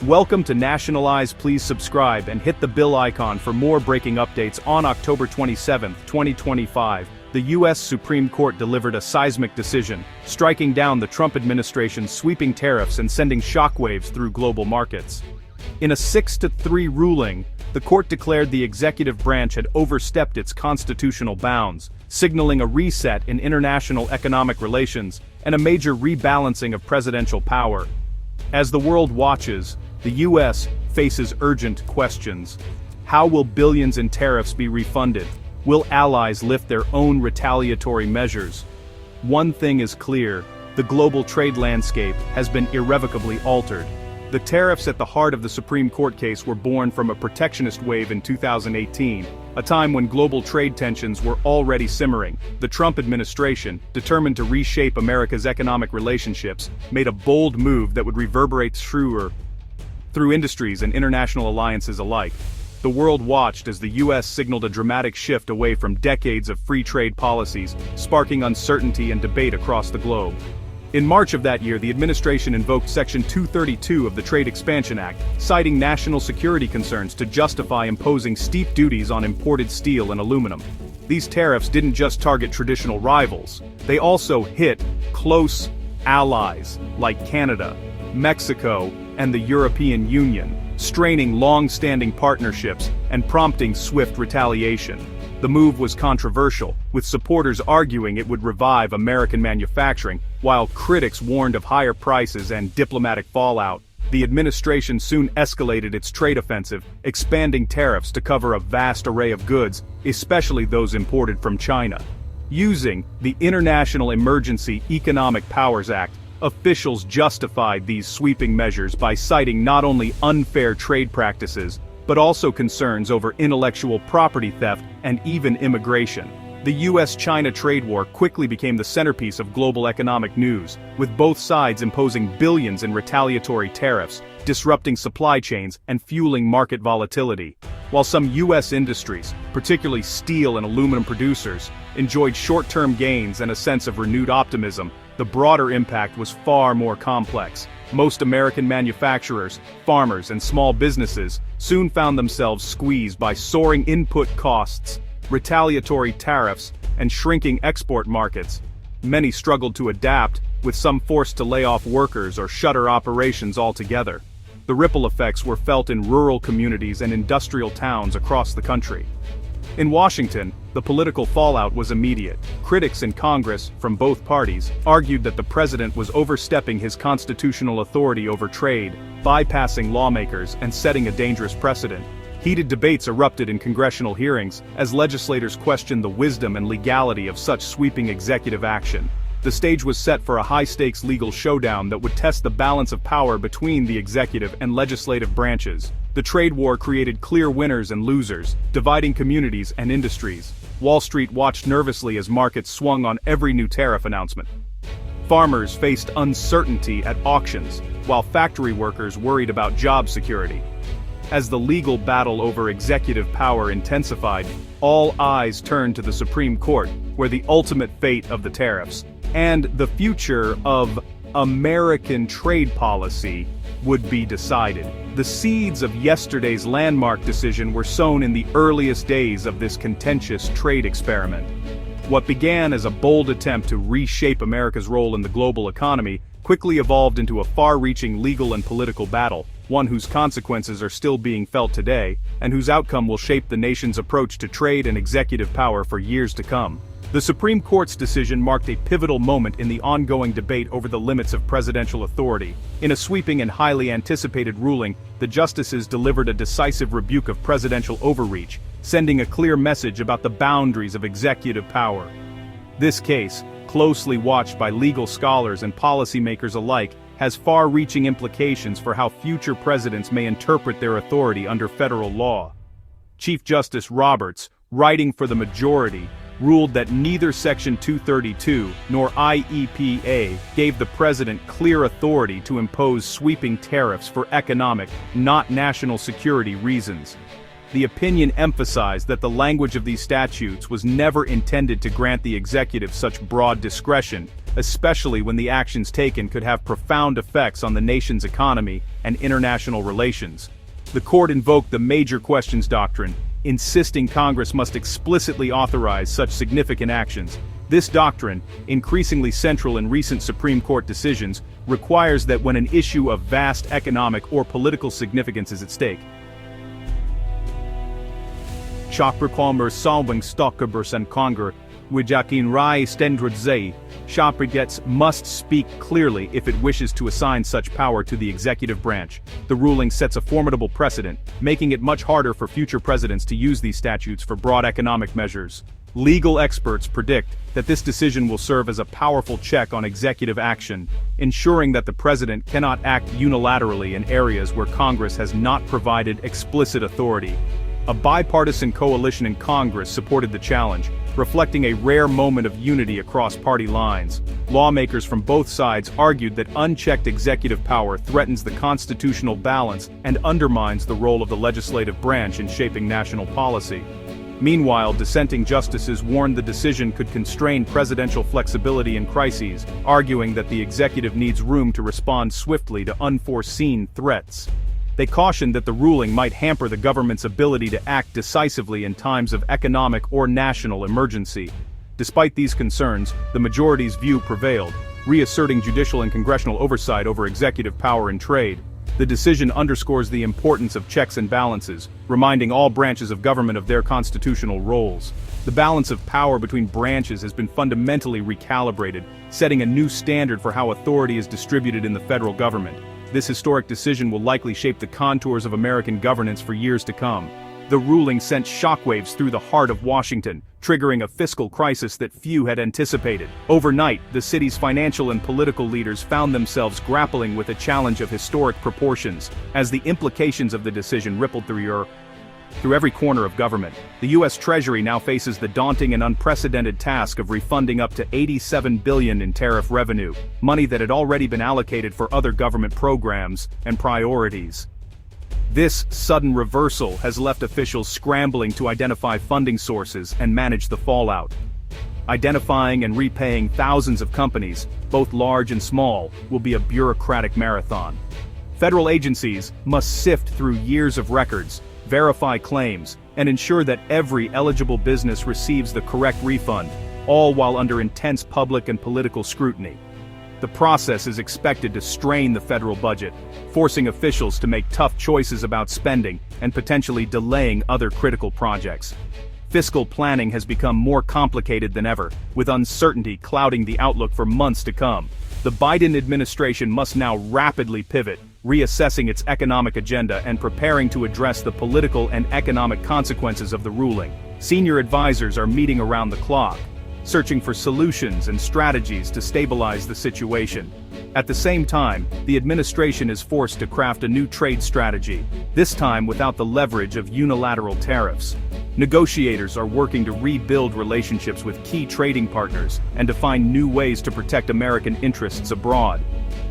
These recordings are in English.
Welcome to Nationalize. Please subscribe and hit the bell icon for more breaking updates. On October 27, 2025, the U.S. Supreme Court delivered a seismic decision, striking down the Trump administration's sweeping tariffs and sending shockwaves through global markets. In a 6-3 ruling, the court declared the executive branch had overstepped its constitutional bounds, signaling a reset in international economic relations and a major rebalancing of presidential power. As the world watches, the U.S. faces urgent questions. How will billions in tariffs be refunded? Will allies lift their own retaliatory measures? One thing is clear: the global trade landscape has been irrevocably altered. The tariffs at the heart of the Supreme Court case were born from a protectionist wave in 2018, a time when global trade tensions were already simmering. The Trump administration, determined to reshape America's economic relationships, made a bold move that would reverberate through industries and international alliances alike. The world watched as the U.S. signaled a dramatic shift away from decades of free trade policies, sparking uncertainty and debate across the globe. In March of that year, the administration invoked Section 232 of the Trade Expansion Act, citing national security concerns to justify imposing steep duties on imported steel and aluminum. These tariffs didn't just target traditional rivals, they also hit close allies like Canada, Mexico, and the European Union, straining long-standing partnerships and prompting swift retaliation. The move was controversial, with supporters arguing it would revive American manufacturing, while critics warned of higher prices and diplomatic fallout. The administration soon escalated its trade offensive, expanding tariffs to cover a vast array of goods, especially those imported from China. Using the International Emergency Economic Powers Act, officials justified these sweeping measures by citing not only unfair trade practices, but also concerns over intellectual property theft and even immigration. The U.S. China trade war quickly became the centerpiece of global economic news, with both sides imposing billions in retaliatory tariffs, disrupting supply chains and fueling market volatility. While some U.S. industries, particularly steel and aluminum producers, enjoyed short-term gains and a sense of renewed optimism, the broader impact was far more complex. Most American manufacturers, farmers, and small businesses soon found themselves squeezed by soaring input costs, retaliatory tariffs, and shrinking export markets. Many struggled to adapt, with some forced to lay off workers or shutter operations altogether. The ripple effects were felt in rural communities and industrial towns across the country. In Washington, the political fallout was immediate. Critics in Congress, from both parties, argued that the president was overstepping his constitutional authority over trade, bypassing lawmakers and setting a dangerous precedent. Heated debates erupted in congressional hearings, as legislators questioned the wisdom and legality of such sweeping executive action. The stage was set for a high-stakes legal showdown that would test the balance of power between the executive and legislative branches. The trade war created clear winners and losers, dividing communities and industries. Wall Street watched nervously as markets swung on every new tariff announcement. Farmers faced uncertainty at auctions, while factory workers worried about job security. As the legal battle over executive power intensified, all eyes turned to the Supreme Court, where the ultimate fate of the tariffs and the future of American trade policy would be decided. The seeds of yesterday's landmark decision were sown in the earliest days of this contentious trade experiment. What began as a bold attempt to reshape America's role in the global economy quickly evolved into a far-reaching legal and political battle, one whose consequences are still being felt today, and whose outcome will shape the nation's approach to trade and executive power for years to come. The Supreme Court's decision marked a pivotal moment in the ongoing debate over the limits of presidential authority. In a sweeping and highly anticipated ruling, the justices delivered a decisive rebuke of presidential overreach, sending a clear message about the boundaries of executive power. This case, closely watched by legal scholars and policymakers alike, has far-reaching implications for how future presidents may interpret their authority under federal law. Chief Justice Roberts, writing for the majority, ruled that neither Section 232 nor IEPA gave the president clear authority to impose sweeping tariffs for economic, not national security reasons. The opinion emphasized that the language of these statutes was never intended to grant the executive such broad discretion, especially when the actions taken could have profound effects on the nation's economy and international relations. The court invoked the major questions doctrine, insisting Congress must explicitly authorize such significant actions. This doctrine, increasingly central in recent Supreme Court decisions, requires that when an issue of vast economic or political significance is at stake, Shopperkommer Salvingstockebers Conger, Wijakin Rai Stendrudzei, Shoppergets must speak clearly if it wishes to assign such power to the executive branch. The ruling sets a formidable precedent, making it much harder for future presidents to use these statutes for broad economic measures. Legal experts predict that this decision will serve as a powerful check on executive action, ensuring that the president cannot act unilaterally in areas where Congress has not provided explicit authority. A bipartisan coalition in Congress supported the challenge, reflecting a rare moment of unity across party lines. Lawmakers from both sides argued that unchecked executive power threatens the constitutional balance and undermines the role of the legislative branch in shaping national policy. Meanwhile, dissenting justices warned the decision could constrain presidential flexibility in crises, arguing that the executive needs room to respond swiftly to unforeseen threats. They cautioned that the ruling might hamper the government's ability to act decisively in times of economic or national emergency. Despite these concerns, the majority's view prevailed, reasserting judicial and congressional oversight over executive power in trade. The decision underscores the importance of checks and balances, reminding all branches of government of their constitutional roles. The balance of power between branches has been fundamentally recalibrated, setting a new standard for how authority is distributed in the federal government. This historic decision will likely shape the contours of American governance for years to come. The ruling sent shockwaves through the heart of Washington, triggering a fiscal crisis that few had anticipated. Overnight, the city's financial and political leaders found themselves grappling with a challenge of historic proportions, as the implications of the decision rippled through every corner of government. The U.S. Treasury now faces the daunting and unprecedented task of refunding up to $87 billion in tariff revenue, money that had already been allocated for other government programs and priorities. This sudden reversal has left officials scrambling to identify funding sources and manage the fallout. Identifying and repaying thousands of companies, both large and small, will be a bureaucratic marathon. Federal agencies must sift through years of records, verify claims, and ensure that every eligible business receives the correct refund, all while under intense public and political scrutiny. The process is expected to strain the federal budget, forcing officials to make tough choices about spending and potentially delaying other critical projects. Fiscal planning has become more complicated than ever, with uncertainty clouding the outlook for months to come. The Biden administration must now rapidly pivot, reassessing its economic agenda and preparing to address the political and economic consequences of the ruling. Senior advisors are meeting around the clock, searching for solutions and strategies to stabilize the situation. At the same time, the administration is forced to craft a new trade strategy, this time without the leverage of unilateral tariffs. Negotiators are working to rebuild relationships with key trading partners and to find new ways to protect American interests abroad.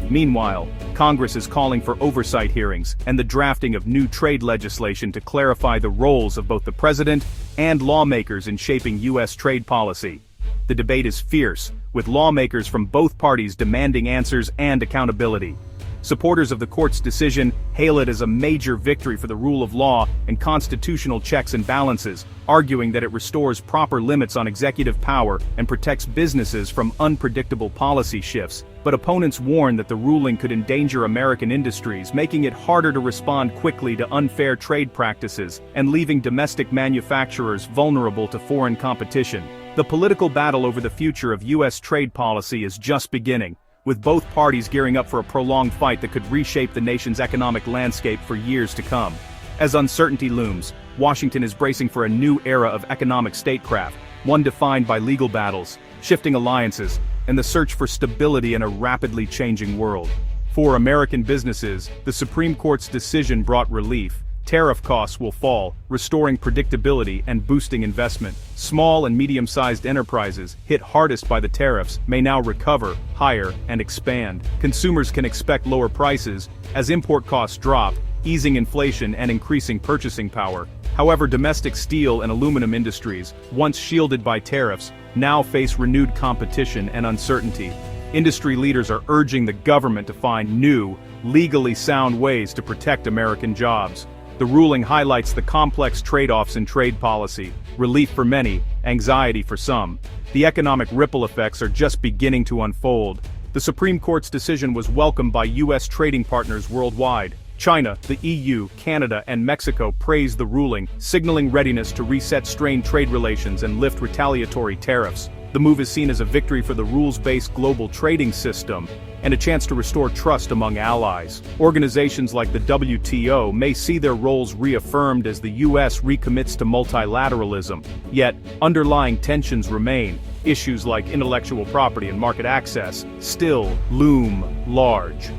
Meanwhile, Congress is calling for oversight hearings and the drafting of new trade legislation to clarify the roles of both the president and lawmakers in shaping U.S. trade policy. The debate is fierce, with lawmakers from both parties demanding answers and accountability. Supporters of the court's decision hail it as a major victory for the rule of law and constitutional checks and balances, arguing that it restores proper limits on executive power and protects businesses from unpredictable policy shifts. But opponents warn that the ruling could endanger American industries, making it harder to respond quickly to unfair trade practices and leaving domestic manufacturers vulnerable to foreign competition. The political battle over the future of U.S. trade policy is just beginning, with both parties gearing up for a prolonged fight that could reshape the nation's economic landscape for years to come. As uncertainty looms, Washington is bracing for a new era of economic statecraft, one defined by legal battles, shifting alliances, and the search for stability in a rapidly changing world. For American businesses, the Supreme Court's decision brought relief. Tariff costs will fall, restoring predictability and boosting investment. Small and medium-sized enterprises, hit hardest by the tariffs, may now recover, hire, and expand. Consumers can expect lower prices as import costs drop, easing inflation and increasing purchasing power. However, domestic steel and aluminum industries, once shielded by tariffs, now face renewed competition and uncertainty. Industry leaders are urging the government to find new, legally sound ways to protect American jobs. The ruling highlights the complex trade-offs in trade policy: relief for many, anxiety for some. The economic ripple effects are just beginning to unfold. The Supreme Court's decision was welcomed by U.S. trading partners worldwide. China, the EU, Canada, and Mexico praised the ruling, signaling readiness to reset strained trade relations and lift retaliatory tariffs. The move is seen as a victory for the rules-based global trading system and a chance to restore trust among allies. Organizations like the WTO may see their roles reaffirmed as the U.S. recommits to multilateralism. Yet, underlying tensions remain. Issues like intellectual property and market access still loom large.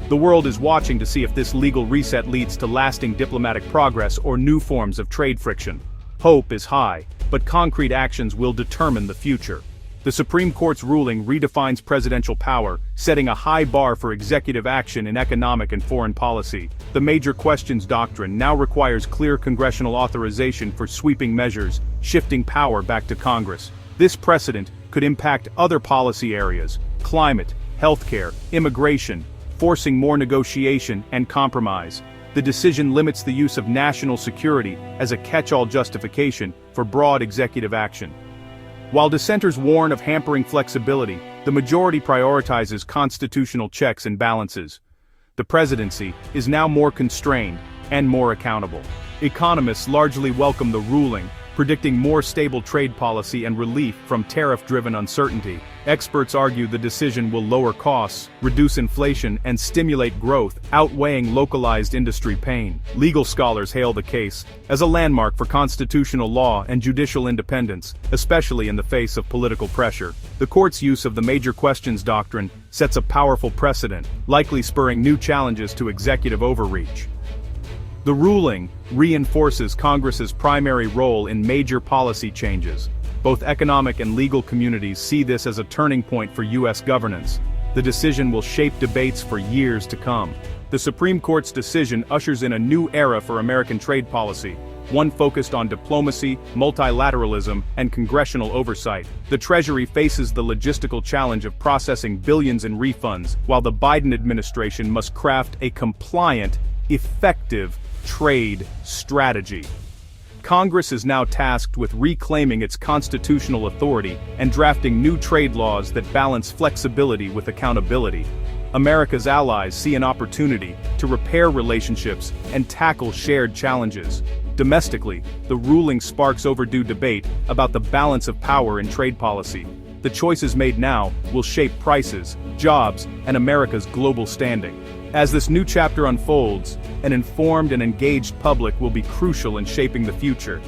The world is watching to see if this legal reset leads to lasting diplomatic progress or new forms of trade friction. Hope is high, but concrete actions will determine the future. The Supreme Court's ruling redefines presidential power, setting a high bar for executive action in economic and foreign policy. The Major Questions Doctrine now requires clear congressional authorization for sweeping measures, shifting power back to Congress. This precedent could impact other policy areas: climate, healthcare, immigration, forcing more negotiation and compromise. The decision limits the use of national security as a catch-all justification for broad executive action. While dissenters warn of hampering flexibility, the majority prioritizes constitutional checks and balances. The presidency is now more constrained and more accountable. Economists largely welcome the ruling, predicting more stable trade policy and relief from tariff-driven uncertainty. Experts argue the decision will lower costs, reduce inflation, and stimulate growth, outweighing localized industry pain. Legal scholars hail the case as a landmark for constitutional law and judicial independence, especially in the face of political pressure. The court's use of the Major Questions Doctrine sets a powerful precedent, likely spurring new challenges to executive overreach. The ruling reinforces Congress's primary role in major policy changes. Both economic and legal communities see this as a turning point for U.S. governance. The decision will shape debates for years to come. The Supreme Court's decision ushers in a new era for American trade policy, one focused on diplomacy, multilateralism, and congressional oversight. The Treasury faces the logistical challenge of processing billions in refunds, while the Biden administration must craft a compliant, effective trade strategy. Congress is now tasked with reclaiming its constitutional authority and drafting new trade laws that balance flexibility with accountability. America's allies see an opportunity to repair relationships and tackle shared challenges. Domestically, the ruling sparks overdue debate about the balance of power in trade policy. The choices made now will shape prices, jobs, and America's global standing. As this new chapter unfolds, an informed and engaged public will be crucial in shaping the future.